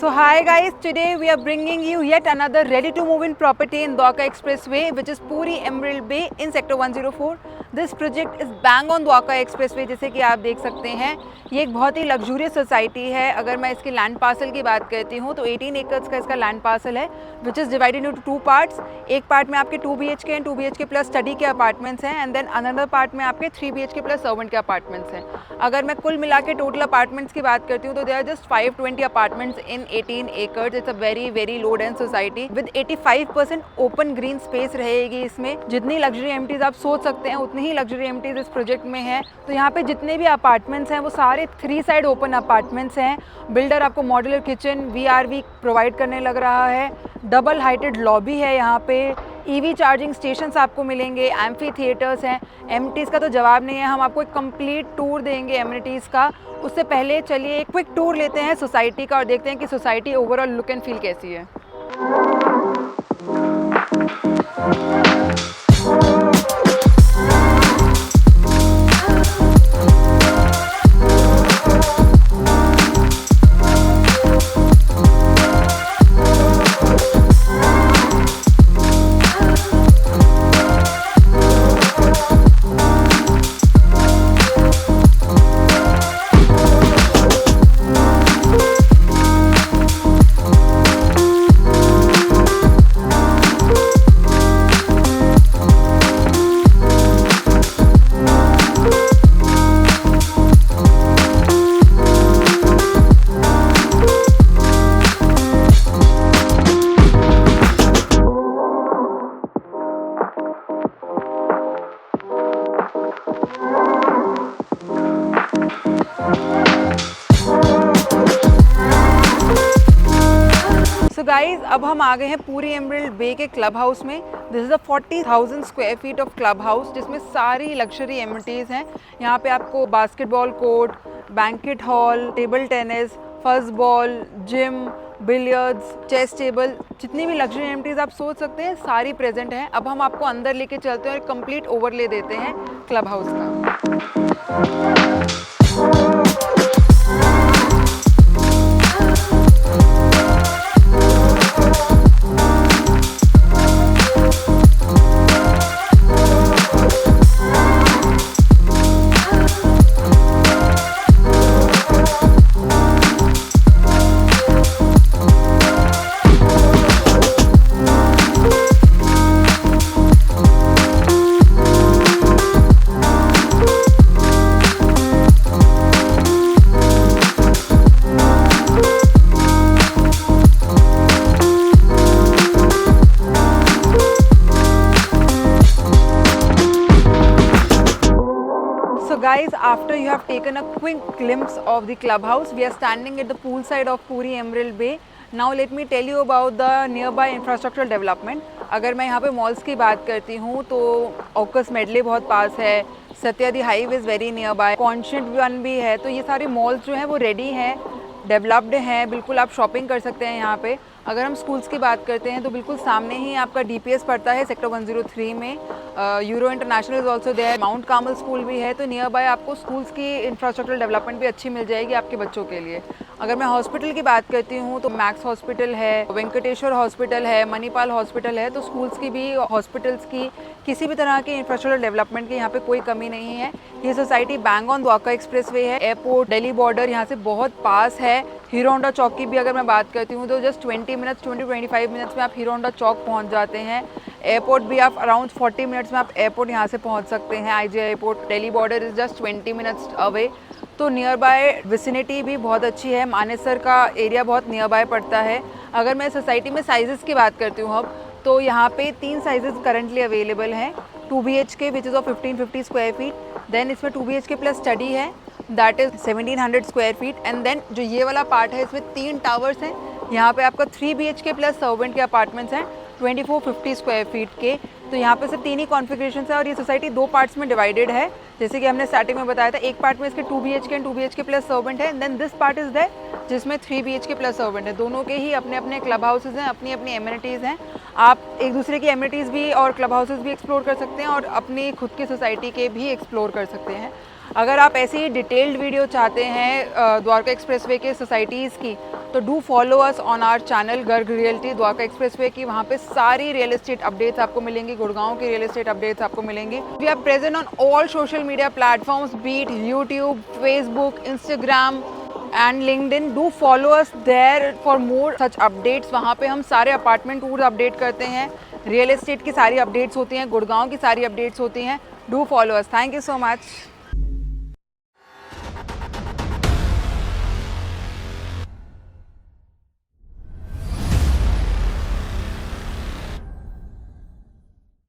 So hi guys, today we are bringing you yet another ready to move in property in Dwarka Expressway, which is Puri Emerald Bay in sector 104. This project is bang on Dwarka Expressway. जैसे कि आप देख सकते हैं ये एक बहुत ही luxurious society है। अगर मैं इसके लैंड पार्सल की बात करती हूँ तो 18 एकर्स का इसका लैंड पार्सल है, which is divided into 2 parts. एक पार्ट में आपके 2 BHK and 2 BHK plus study के अपार्टमेंट्स हैं, एंड देन अनदर पार्ट में आपके 3 BHK प्लस सर्वेंट के अपार्टमेंट्स हैं। अगर मैं कुल मिला के टोटल अपार्टमेंट्स की बात करती हूँ तो there are just 520 apartments in 18 acres. It's a very low dense society with 85% open green space रहेगी इसमें। जितनी लग्जरी एमिटीज आप सोच सकते हैं उतनी ही लग्जरी एमिटीज इस प्रोजेक्ट में है। तो यहाँ पे जितने भी अपार्टमेंट्स हैं वो सारे 3 साइड ओपन अपार्टमेंट्स हैं। बिल्डर आपको मॉड्यूलर किचन VRV प्रोवाइड करने लग रहा है। डबल हाइटेड लॉबी है यहाँ पे। EV चार्जिंग स्टेशंस आपको मिलेंगे, एम्फी थिएटर्स हैं। एमिटीज़ का तो जवाब नहीं है, हम आपको एक कंप्लीट टूर देंगे एमिनिटीज़ का। उससे पहले चलिए एक क्विक टूर लेते हैं सोसाइटी का और देखते हैं कि society overall look and feel कैसी है। गाइज अब हम आ गए हैं पूरी एमरल्ड बे के क्लब हाउस में। This is a 40,000 square feet of club house जिसमें सारी लग्जरी एमिनिटीज़ हैं। यहाँ पे आपको basketball court, banquet hall, table tennis, football, gym, billiards, chess table, जितनी भी लग्जरी एमिनिटीज़ आप सोच सकते हैं सारी प्रेजेंट हैं। अब हम आपको अंदर लेके चलते हैं और कंप्लीट ओवरले देते हैं क्लब हाउस का। Guys, after you have taken a quick glimpse of the clubhouse, we are standing at the pool side of Puri Emerald Bay. Now let me tell you about the nearby infrastructural development. अगर मैं यहाँ पे malls की बात करती हूँ तो AUKUS medley बहुत पास है, सत्यादी highway is very near by, कॉन्शियंट वन भी है। तो ये सारे मॉल्स जो हैं वो रेडी हैं, डेवलप्ड हैं, बिल्कुल आप शॉपिंग कर सकते हैं यहाँ पे। अगर हम स्कूल्स की बात करते हैं तो बिल्कुल सामने ही आपका DPS पड़ता है सेक्टर 103 में। Euro International is also there, Mount Carmel School भी है। तो नियर बाय आपको स्कूल्स की इंफ्रास्ट्रक्चरल डेवलपमेंट भी अच्छी मिल जाएगी आपके बच्चों के लिए। अगर मैं हॉस्पिटल की बात करती हूँ तो मैक्स हॉस्पिटल है, वेंकटेश्वर हॉस्पिटल है, मणिपाल हॉस्पिटल है। तो स्कूल्स की भी, हॉस्पिटल्स की, किसी भी तरह की इंफ्रास्ट्रक्चरल डेवलपमेंट की यहाँ पे कोई कमी नहीं है। ये society bang on Dwarka expressway है। एयरपोर्ट, दिल्ली बॉर्डर यहाँ से बहुत पास है। हीरो होंडा चौक की भी अगर मैं बात करती हूँ तो जस्ट 20 to 25 मिनट्स में आप हीरो होंडा चौक पहुँच जाते हैं। एयरपोर्ट भी आप अराउंड 40 मिनट्स में आप एयरपोर्ट यहाँ से पहुँच सकते हैं। IJ airport, Delhi border is just 20 minutes away. तो नियर बाय विसिनिटी भी बहुत अच्छी है। मानेसर का एरिया बहुत नियर बाय पड़ता है। अगर मैं सोसाइटी में साइजेस की बात करती हूँ अब तो यहाँ पे 3 साइजेस करंटली अवेलेबल हैं। 2 BHK which is of 1550 square feet, then इसमें 2 BHK प्लस स्टडी है, that is 1700 square feet, and then जो ये वाला पार्ट है इसमें 3 टावर्स हैं। यहाँ पे आपका 3 BHK प्लस सर्वेंट के अपार्टमेंट्स हैं 2450 स्क्वायर फीट के। तो यहाँ पे सिर्फ 3 ही कॉन्फ़िगरेशंस है और ये सोसाइटी 2 पार्ट्स में डिवाइडेड है। जैसे कि हमने स्टार्टिंग में बताया था, एक पार्ट में इसके 2 BHK and 2 BHK plus servant है, and then this part is there जिसमें 3 BHK प्लस सर्वेंट है। दोनों के ही अपने अपने क्लब हाउसेज़ हैं, अपनी अपनी एमिनिटीज़ हैं। आप एक दूसरे की एमिनिटीज़ भी और क्लब हाउसेज़ भी एक्सप्लोर कर सकते हैं और अपनी खुद की सोसाइटी के भी एक्सप्लोर कर सकते हैं। अगर आप ऐसे ही डिटेल्ड वीडियो चाहते हैं द्वारका एक्सप्रेसवे के सोसाइटीज़ की, तो do follow us on our channel Garg realty Dwarka expressway की। वहाँ पे सारी रियल एस्टेट अपडेट्स आपको मिलेंगी, गुड़गांव की रियल एस्टेट अपडेट्स आपको मिलेंगी। We are present on all social media platforms, be it YouTube, Facebook, Instagram and LinkedIn. Do follow us there for more such updates. वहाँ पे हम सारे अपार्टमेंट टूर अपडेट करते हैं, रियल एस्टेट की सारी अपडेट्स होती हैं, गुड़गांव की सारी अपडेट्स होती हैं। Do follow us. Thank you so much.